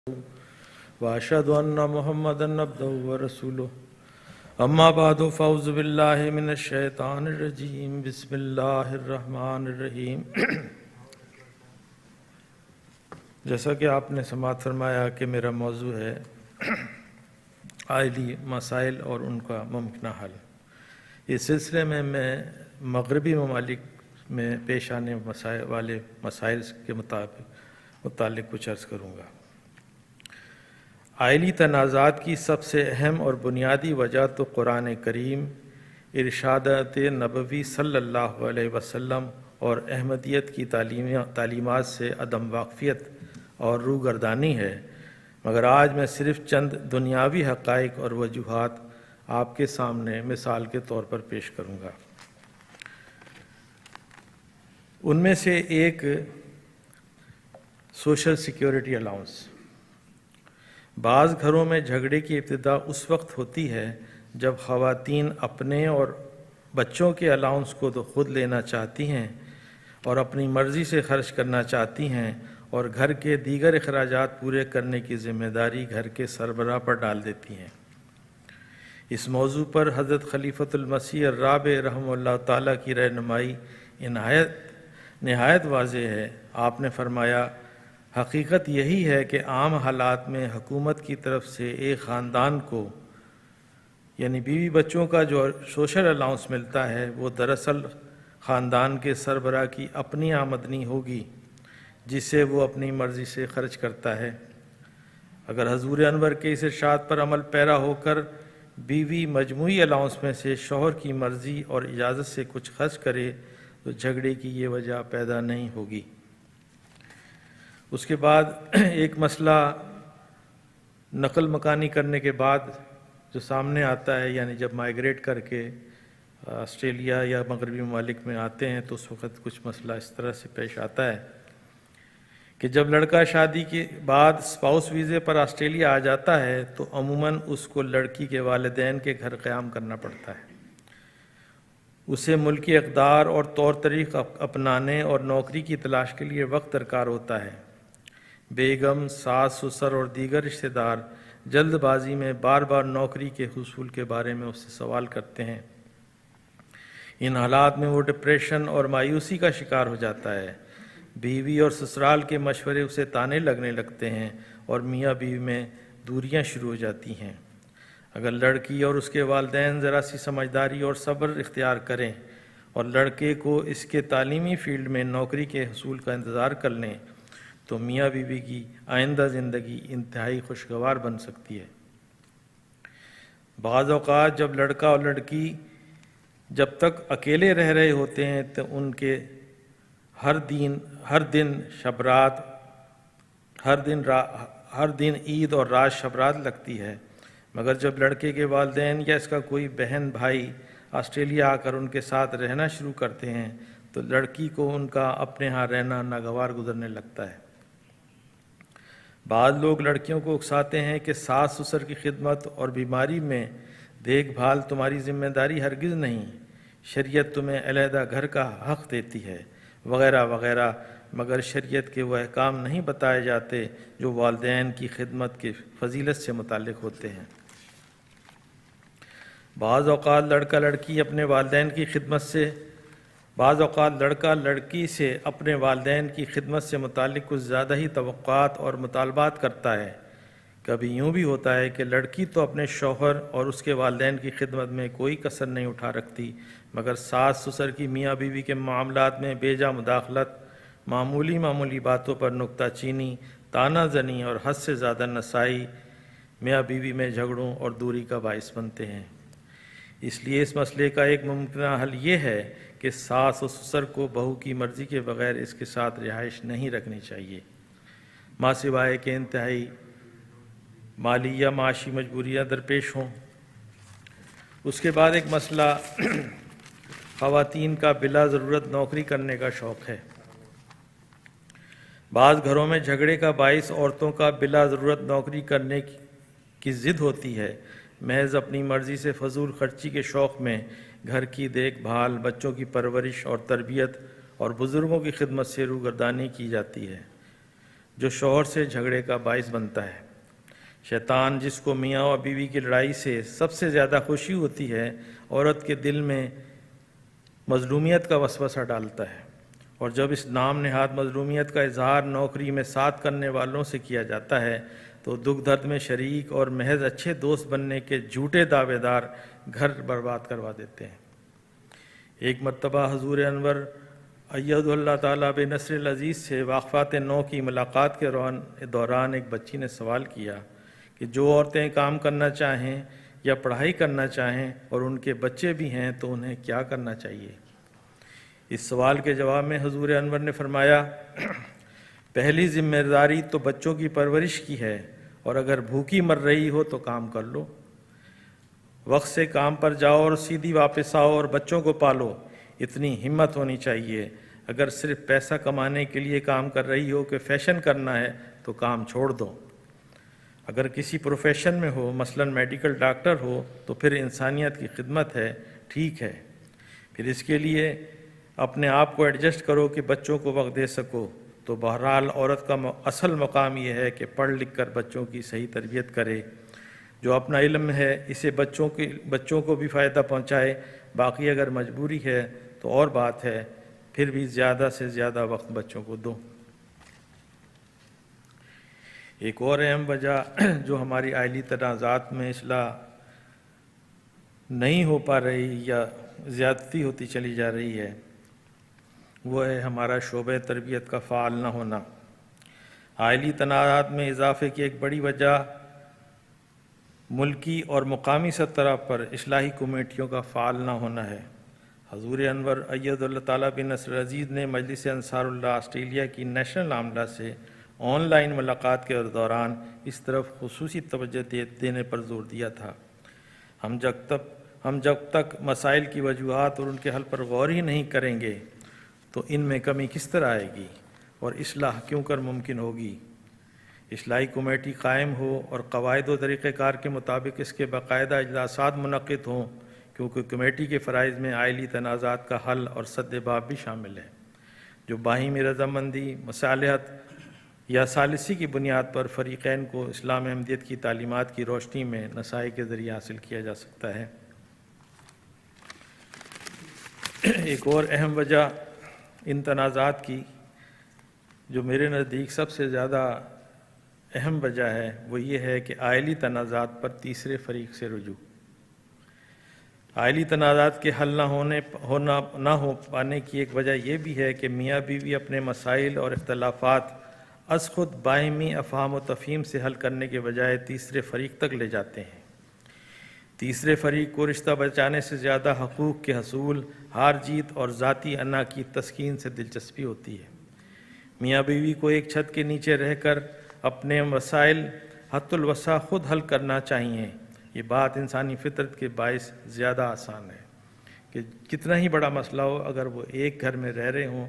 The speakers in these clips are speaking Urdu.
واشهد ان محمدا عبده ورسوله اما بعد فاعوذ بالله من الشیطان الرجیم بسم اللہ الرحمن الرحیم۔ جیسا کہ آپ نے سماعت فرمایا کہ میرا موضوع ہے عائلی مسائل اور ان کا ممکنہ حل۔ اس سلسلے میں مغربی ممالک میں پیش آنے والے مسائل کے متعلق کچھ عرض کروں گا۔ عائلی تنازعات کی سب سے اہم اور بنیادی وجہ تو قرآن کریم، ارشادات نبوی صلی اللہ علیہ وسلم اور احمدیت کی تعلیمات سے عدم واقفیت اور روگردانی ہے، مگر آج میں صرف چند دنیاوی حقائق اور وجوہات آپ کے سامنے مثال کے طور پر پیش کروں گا۔ ان میں سے ایک سوشل سیکیورٹی الاؤنس۔ بعض گھروں میں جھگڑے کی ابتدا اس وقت ہوتی ہے جب خواتین اپنے اور بچوں کے الاؤنس کو تو خود لینا چاہتی ہیں اور اپنی مرضی سے خرچ کرنا چاہتی ہیں، اور گھر کے دیگر اخراجات پورے کرنے کی ذمہ داری گھر کے سربراہ پر ڈال دیتی ہیں۔ اس موضوع پر حضرت خلیفۃ المسیح الرابع رحمہ اللہ تعالیٰ کی رہنمائی نہایت واضح ہے۔ آپ نے فرمایا، حقیقت یہی ہے کہ عام حالات میں حکومت کی طرف سے ایک خاندان کو یعنی بیوی بچوں کا جو سوشل الاؤنس ملتا ہے وہ دراصل خاندان کے سربراہ کی اپنی آمدنی ہوگی جسے وہ اپنی مرضی سے خرچ کرتا ہے۔ اگر حضور انور کے اس ارشاد پر عمل پیرا ہو کر بیوی مجموعی الاؤنس میں سے شوہر کی مرضی اور اجازت سے کچھ خرچ کرے تو جھگڑے کی یہ وجہ پیدا نہیں ہوگی۔ اس کے بعد ایک مسئلہ نقل مکانی کرنے کے بعد جو سامنے آتا ہے، یعنی جب مائیگریٹ کر کے آسٹریلیا یا مغربی ممالک میں آتے ہیں تو اس وقت کچھ مسئلہ اس طرح سے پیش آتا ہے کہ جب لڑکا شادی کے بعد اسپاؤس ویزے پر آسٹریلیا آ جاتا ہے تو عموماً اس کو لڑکی کے والدین کے گھر قیام کرنا پڑتا ہے۔ اسے ملکی اقدار اور طور طریق اپنانے اور نوکری کی تلاش کے لیے وقت درکار ہوتا ہے۔ بیگم، ساس، سسر اور دیگر رشتہ دار جلد بازی میں بار بار نوکری کے حصول کے بارے میں اس سے سوال کرتے ہیں۔ ان حالات میں وہ ڈپریشن اور مایوسی کا شکار ہو جاتا ہے۔ بیوی اور سسرال کے مشورے اسے تانے لگنے لگتے ہیں اور میاں بیوی میں دوریاں شروع ہو جاتی ہیں۔ اگر لڑکی اور اس کے والدین ذرا سی سمجھداری اور صبر اختیار کریں اور لڑکے کو اس کے تعلیمی فیلڈ میں نوکری کے حصول کا انتظار کر لیں تو میاں بیوی کی آئندہ زندگی انتہائی خوشگوار بن سکتی ہے۔ بعض اوقات جب لڑکا اور لڑکی جب تک اکیلے رہ رہے ہوتے ہیں تو ان کے ہر دن عید اور رات شب رات لگتی ہے، مگر جب لڑکے کے والدین یا اس کا کوئی بہن بھائی آسٹریلیا آ کر ان کے ساتھ رہنا شروع کرتے ہیں تو لڑکی کو ان کا اپنے ہاں رہنا ناگوار گزرنے لگتا ہے۔ بعض لوگ لڑکیوں کو اکساتے ہیں کہ ساس سسر کی خدمت اور بیماری میں دیکھ بھال تمہاری ذمہ داری ہرگز نہیں، شریعت تمہیں علیحدہ گھر کا حق دیتی ہے، وغیرہ وغیرہ، مگر شریعت کے وہ احکام نہیں بتائے جاتے جو والدین کی خدمت کی فضیلت سے متعلق ہوتے ہیں۔ بعض اوقات لڑکا لڑکی سے اپنے والدین کی خدمت سے متعلق کچھ زیادہ ہی توقعات اور مطالبات کرتا ہے۔ کبھی یوں بھی ہوتا ہے کہ لڑکی تو اپنے شوہر اور اس کے والدین کی خدمت میں کوئی کسر نہیں اٹھا رکھتی، مگر ساس سسر کی میاں بیوی کے معاملات میں بیجا مداخلت، معمولی باتوں پر نکتہ چینی، تانا زنی اور حد سے زیادہ نسائی میاں بیوی میں جھگڑوں اور دوری کا باعث بنتے ہیں۔ اس لیے اس مسئلے کا ایک ممکنہ حل یہ ہے کہ ساس و سسر کو بہو کی مرضی کے بغیر اس کے ساتھ رہائش نہیں رکھنی چاہیے، ماں سوائے کہ انتہائی مالی یا معاشی مجبوریاں درپیش ہوں۔ اس کے بعد ایک مسئلہ خواتین کا بلا ضرورت نوکری کرنے کا شوق ہے۔ بعض گھروں میں جھگڑے کا باعث عورتوں کا بلا ضرورت نوکری کرنے کی ضد ہوتی ہے۔ محض اپنی مرضی سے فضول خرچی کے شوق میں گھر کی دیکھ بھال، بچوں کی پرورش اور تربیت اور بزرگوں کی خدمت سے روگردانی کی جاتی ہے۔ جو شوہر سے جھگڑے کا باعث بنتا ہے۔ شیطان جس کو میاں اور بیوی کی لڑائی سے سب سے زیادہ خوشی ہوتی ہے، عورت کے دل میں مظلومیت کا وسوسہ ڈالتا ہے، اور جب اس نام نہاد مظلومیت کا اظہار نوکری میں ساتھ کرنے والوں سے کیا جاتا ہے تو دکھ درد میں شریک اور محض اچھے دوست بننے کے جھوٹے دعوے دار گھر برباد کروا دیتے ہیں۔ ایک مرتبہ حضور انور ایدہ اللہ تعالیٰ بنصر العزیز سے واقفات نو کی ملاقات کے دوران ایک بچی نے سوال کیا کہ جو عورتیں کام کرنا چاہیں یا پڑھائی کرنا چاہیں اور ان کے بچے بھی ہیں تو انہیں کیا کرنا چاہیے؟ اس سوال کے جواب میں حضور انور نے فرمایا، پہلی ذمہ داری تو بچوں کی پرورش کی ہے، اور اگر بھوکی مر رہی ہو تو کام کر لو، وقت سے کام پر جاؤ اور سیدھی واپس آؤ اور بچوں کو پالو۔ اتنی ہمت ہونی چاہیے۔ اگر صرف پیسہ کمانے کے لیے کام کر رہی ہو کہ فیشن کرنا ہے تو کام چھوڑ دو۔ اگر کسی پروفیشن میں ہو، مثلا میڈیکل ڈاکٹر ہو، تو پھر انسانیت کی خدمت ہے، ٹھیک ہے، پھر اس کے لیے اپنے آپ کو ایڈجسٹ کرو کہ بچوں کو وقت دے سکو۔ تو بہرحال عورت کا اصل مقام یہ ہے کہ پڑھ لکھ کر بچوں کی صحیح تربیت کرے، جو اپنا علم ہے اسے بچوں کو بھی فائدہ پہنچائے۔ باقی اگر مجبوری ہے تو اور بات ہے، پھر بھی زیادہ سے زیادہ وقت بچوں کو دو۔ ایک اور اہم وجہ جو ہماری آئلی تنازعات میں اصلاح نہیں ہو پا رہی یا زیادتی ہوتی چلی جا رہی ہے، وہ ہے ہمارا شعبہ تربیت کا فعال نہ ہونا۔ آئلی تنازعات میں اضافے کی ایک بڑی وجہ ملکی اور مقامی سطح پر اصلاحی کمیٹیوں کا فعال نہ ہونا ہے۔ حضور انور ایدہ اللہ تعالیٰ بنصر العزیز نے مجلس انصار اللہ آسٹریلیا کی نیشنل عاملہ سے آن لائن ملاقات کے دوران اس طرف خصوصی توجہ دینے پر زور دیا تھا۔ ہم جب تک مسائل کی وجوہات اور ان کے حل پر غور ہی نہیں کریں گے تو ان میں کمی کس طرح آئے گی اور اصلاح کیوں کر ممکن ہوگی؟ اصلاحی کمیٹی قائم ہو اور قواعد و طریقہ کار کے مطابق اس کے باقاعدہ اجلاسات منعقد ہوں، کیونکہ کمیٹی کے فرائض میں آئلی تنازعات کا حل اور سد باب بھی شامل ہے، جو باہمی رضامندی، مصالحت یا ثالثی کی بنیاد پر فریقین کو اسلام احمدیت کی تعلیمات کی روشنی میں نصائح کے ذریعے حاصل کیا جا سکتا ہے۔ ایک اور اہم وجہ ان تنازعات کی جو میرے نزدیک سب سے زیادہ اہم وجہ ہے وہ یہ ہے کہ آئلی تنازعات پر تیسرے فریق سے رجوع۔ آئلی تنازعات کے حل نہ ہو پانے کی ایک وجہ یہ بھی ہے کہ میاں بیوی اپنے مسائل اور اختلافات از خود باہمی افہام و تفہیم سے حل کرنے کے بجائے تیسرے فریق تک لے جاتے ہیں۔ تیسرے فریق کو رشتہ بچانے سے زیادہ حقوق کے حصول، ہار جیت اور ذاتی انا کی تسکین سے دلچسپی ہوتی ہے۔ میاں بیوی کو ایک چھت کے نیچے رہ کر اپنے مسائل حد الوسع خود حل کرنا چاہیے۔ یہ بات انسانی فطرت کے باعث زیادہ آسان ہے کہ کتنا ہی بڑا مسئلہ ہو، اگر وہ ایک گھر میں رہ رہے ہوں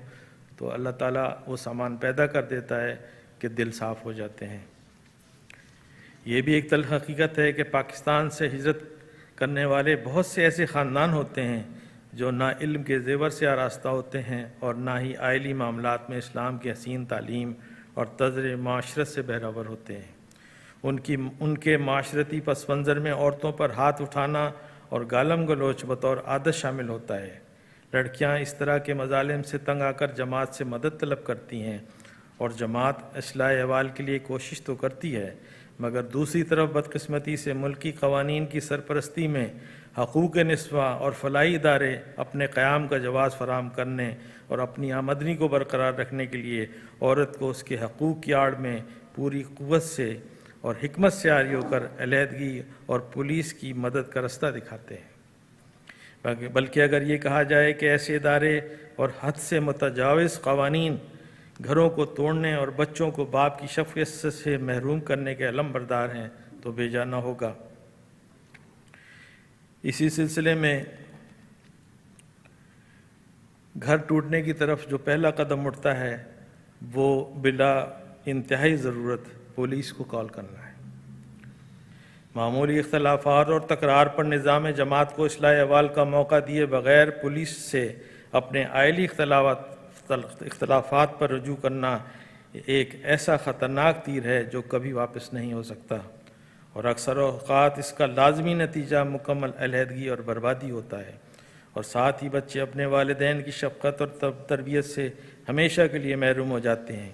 تو اللہ تعالیٰ وہ سامان پیدا کر دیتا ہے کہ دل صاف ہو جاتے ہیں۔ یہ بھی ایک تلخ حقیقت ہے کہ پاکستان سے ہجرت کرنے والے بہت سے ایسے خاندان ہوتے ہیں جو نہ علم کے زیور سے آراستہ ہوتے ہیں اور نہ ہی آئلی معاملات میں اسلام کی حسین تعلیم اور طرز معاشرت سے بہرور ہوتے ہیں۔ ان کے معاشرتی پس منظر میں عورتوں پر ہاتھ اٹھانا اور گالم گلوچ بطور عادت شامل ہوتا ہے۔ لڑکیاں اس طرح کے مظالم سے تنگ آ کر جماعت سے مدد طلب کرتی ہیں، اور جماعت اصلاح احوال کے لیے کوشش تو کرتی ہے، مگر دوسری طرف بدقسمتی سے ملکی قوانین کی سرپرستی میں حقوق نسواں اور فلاحی ادارے اپنے قیام کا جواز فراہم کرنے اور اپنی آمدنی کو برقرار رکھنے کے لیے عورت کو اس کے حقوق کی آڑ میں پوری قوت سے اور حکمت سے عاری ہو کر علیحدگی اور پولیس کی مدد کا رستہ دکھاتے ہیں۔ بلکہ اگر یہ کہا جائے کہ ایسے ادارے اور حد سے متجاوز قوانین گھروں کو توڑنے اور بچوں کو باپ کی شفقت سے محروم کرنے کے علم بردار ہیں تو بے جا نہ ہوگا۔ اسی سلسلے میں گھر ٹوٹنے کی طرف جو پہلا قدم اٹھتا ہے وہ بلا انتہائی ضرورت پولیس کو کال کرنا ہے۔ معمولی اختلافات اور تکرار پر نظام جماعت کو اصلاح احوال کا موقع دیے بغیر پولیس سے اپنے آئلی اختلافات پر رجوع کرنا ایک ایسا خطرناک تیر ہے جو کبھی واپس نہیں ہو سکتا، اور اکثر اوقات اس کا لازمی نتیجہ مکمل علیحدگی اور بربادی ہوتا ہے، اور ساتھ ہی بچے اپنے والدین کی شفقت اور تربیت سے ہمیشہ کے لیے محروم ہو جاتے ہیں۔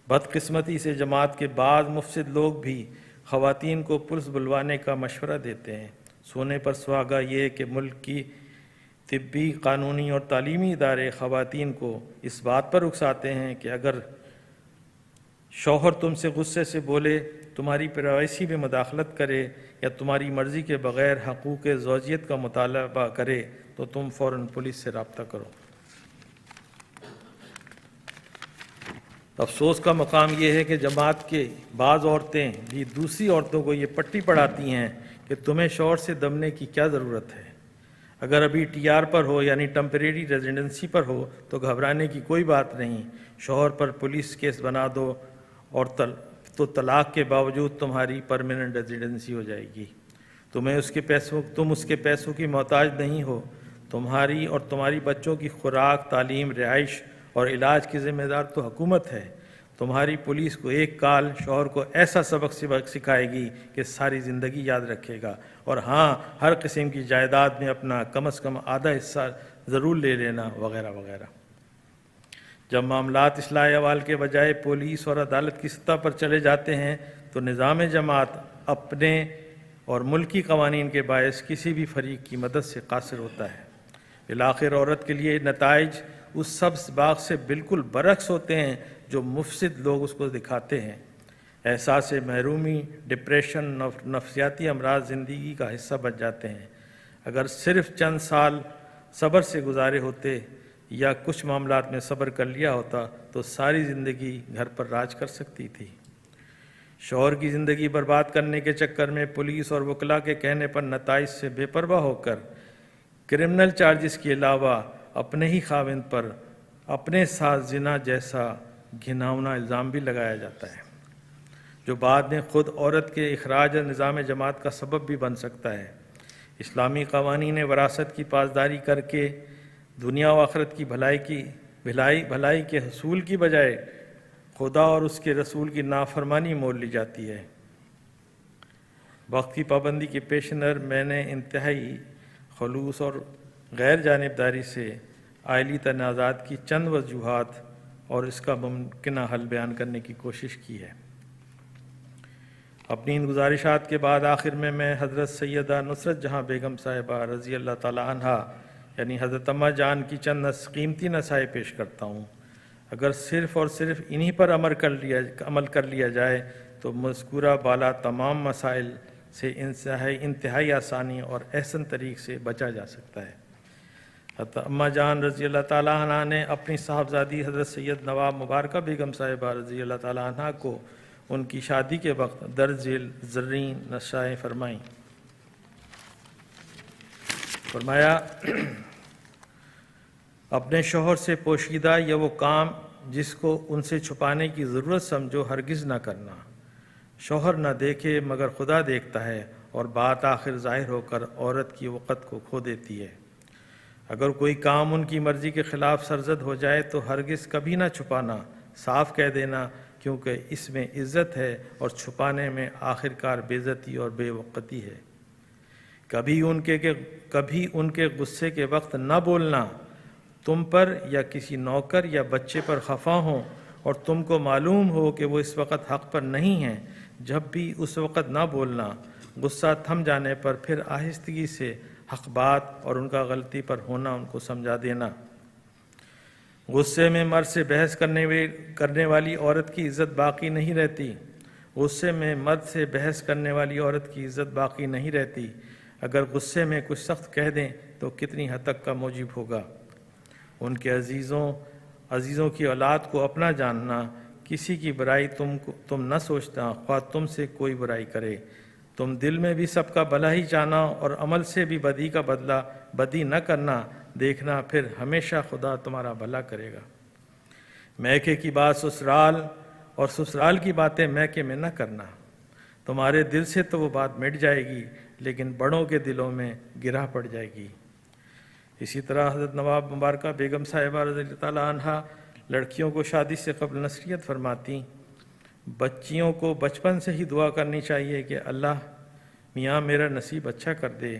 بدقسمتی سے جماعت کے بعض مفسد لوگ بھی خواتین کو پولیس بلوانے کا مشورہ دیتے ہیں۔ سونے پر سہاگا یہ کہ ملک کی طبی، قانونی اور تعلیمی ادارے خواتین کو اس بات پر اکساتے ہیں کہ اگر شوہر تم سے غصے سے بولے، تمہاری پرائیویسی میں مداخلت کرے یا تمہاری مرضی کے بغیر حقوق زوجیت کا مطالبہ کرے تو تم فوراً پولیس سے رابطہ کرو۔ افسوس کا مقام یہ ہے کہ جماعت کے بعض عورتیں بھی دوسری عورتوں کو یہ پٹی پڑھاتی ہیں کہ تمہیں شوہر سے دبنے کی کیا ضرورت ہے، اگر ابھی ٹی آر پر ہو یعنی ٹیمپریری ریزیڈنسی پر ہو تو گھبرانے کی کوئی بات نہیں، شوہر پر پولیس کیس بنا دو اور تو طلاق کے باوجود تمہاری پرماننٹ ریزیڈنسی ہو جائے گی۔ تم اس کے پیسوں کی محتاج نہیں ہو، تمہاری اور تمہاری بچوں کی خوراک، تعلیم، رہائش اور علاج کی ذمہ دار تو حکومت ہے۔ تمہاری پولیس کو ایک کال شوہر کو ایسا سبق سکھائے گی کہ ساری زندگی یاد رکھے گا، اور ہاں، ہر قسم کی جائیداد میں اپنا کم از کم آدھا حصہ ضرور لے لینا، وغیرہ وغیرہ۔ جب معاملات اصلاح احوال کے بجائے پولیس اور عدالت کی سطح پر چلے جاتے ہیں تو نظام جماعت اپنے اور ملکی قوانین کے باعث کسی بھی فریق کی مدد سے قاصر ہوتا ہے۔ بالآخر عورت کے لیے نتائج اس سبز باغ سے بالکل برعکس ہوتے ہیں جو مفسد لوگ اس کو دکھاتے ہیں۔ احساس محرومی، ڈپریشن، نفسیاتی امراض زندگی کا حصہ بن جاتے ہیں۔ اگر صرف چند سال صبر سے گزارے ہوتے یا کچھ معاملات میں صبر کر لیا ہوتا تو ساری زندگی گھر پر راج کر سکتی تھی۔ شوہر کی زندگی برباد کرنے کے چکر میں پولیس اور وکلاء کے کہنے پر نتائج سے بے پرواہ ہو کر کرمنل چارجز کے علاوہ اپنے ہی خاوند پر اپنے ساتھ زنا جیسا گھناؤنا الزام بھی لگایا جاتا ہے، جو بعد میں خود عورت کے اخراج نظام جماعت کا سبب بھی بن سکتا ہے۔ اسلامی قوانین وراثت کی پاسداری کر کے دنیا و آخرت کی بھلائی کے حصول کی بجائے خدا اور اس کے رسول کی نافرمانی مول لی جاتی ہے۔ وقت کی پابندی کے پیش نظر میں نے انتہائی خلوص اور غیر جانبداری سے آئلی تنازعات کی چند وجوہات اور اس کا ممکنہ حل بیان کرنے کی کوشش کی ہے۔ اپنی ان گزارشات کے بعد آخر میں حضرت سیدہ نصرت جہاں بیگم صاحبہ رضی اللہ تعالی عنہا یعنی حضرت اماں جان کی چند قیمتی نصائح پیش کرتا ہوں۔ اگر صرف اور صرف انہی پر عمل کر لیا جائے تو مذکورہ بالا تمام مسائل سے انتہائی آسانی اور احسن طریق سے بچا جا سکتا ہے۔ حضرت اماں جان رضی اللہ تعالیٰ عنہ نے اپنی صاحبزادی حضرت سید نواب مبارکہ بیگم صاحبہ رضی اللہ تعالیٰ عنہ کو ان کی شادی کے وقت درج ذیل زرعی نصائح فرمائیں۔ فرمایا، اپنے شوہر سے پوشیدہ یا وہ کام جس کو ان سے چھپانے کی ضرورت سمجھو ہرگز نہ کرنا۔ شوہر نہ دیکھے مگر خدا دیکھتا ہے، اور بات آخر ظاہر ہو کر عورت کی وقت کو کھو دیتی ہے۔ اگر کوئی کام ان کی مرضی کے خلاف سرزد ہو جائے تو ہرگز کبھی نہ چھپانا، صاف کہہ دینا، کیونکہ اس میں عزت ہے اور چھپانے میں آخرکار بے عزتی اور بے وقتی ہے۔ کبھی ان کے غصے کے وقت نہ بولنا، تم پر یا کسی نوکر یا بچے پر خفا ہوں اور تم کو معلوم ہو کہ وہ اس وقت حق پر نہیں ہیں، جب بھی اس وقت نہ بولنا۔ غصہ تھم جانے پر پھر آہستگی سے حق بات اور ان کا غلطی پر ہونا ان کو سمجھا دینا۔ غصے میں مرد سے بحث کرنے والی عورت کی عزت باقی نہیں رہتی۔ غصے میں مرد سے بحث کرنے والی عورت کی عزت باقی نہیں رہتی۔ اگر غصے میں کچھ سخت کہہ دیں تو کتنی حد تک کا موجب ہوگا۔ ان کے عزیزوں کی اولاد کو اپنا جاننا، کسی کی برائی تم نہ سوچنا، خواہ تم سے کوئی برائی کرے۔ تم دل میں بھی سب کا بھلا ہی چاہنا اور عمل سے بھی بدی کا بدلہ بدی نہ کرنا، دیکھنا پھر ہمیشہ خدا تمہارا بھلا کرے گا۔ میکے کی بات سسرال اور سسرال کی باتیں میکے میں نہ کرنا۔ تمہارے دل سے تو وہ بات مٹ جائے گی لیکن بڑوں کے دلوں میں گرہ پڑ جائے گی۔ اسی طرح حضرت نواب مبارکہ بیگم صاحبہ رضی اللہ تعالیٰ عنہ لڑکیوں کو شادی سے قبل نصیحت فرماتی، بچیوں کو بچپن سے ہی دعا کرنی چاہیے کہ اللہ میاں میرا نصیب اچھا کر دے۔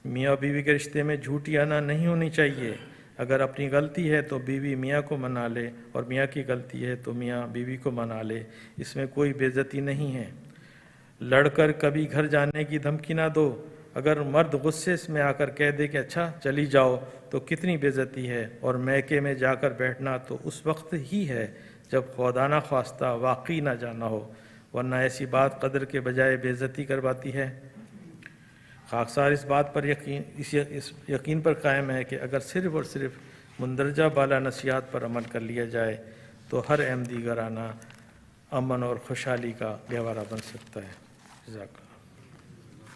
میاں بیوی کے رشتے میں جھوٹی انا نہیں ہونی چاہیے۔ اگر اپنی غلطی ہے تو بیوی میاں کو منا لے، اور میاں کی غلطی ہے تو میاں بیوی کو منا لے، اس میں کوئی بے عزتی نہیں ہے۔ لڑ کر کبھی گھر جانے کی دھمکی نہ دو۔ اگر مرد غصے میں آ کر کہہ دے کہ اچھا چلی جاؤ تو کتنی بے عزتی ہے، اور میکے میں جا کر بیٹھنا تو اس وقت ہی ہے جب خدا نہ خواستہ واقعی نہ جانا ہو، ورنہ ایسی بات قدر کے بجائے بے عزتی کرواتی ہے۔ خاکسار اس بات پر یقین پر قائم ہے کہ اگر صرف اور صرف مندرجہ بالا نصیحات پر عمل کر لیا جائے تو ہر احمدی گھرانہ امن اور خوشحالی کا گہوارہ بن سکتا ہے۔ جزاک اللہ۔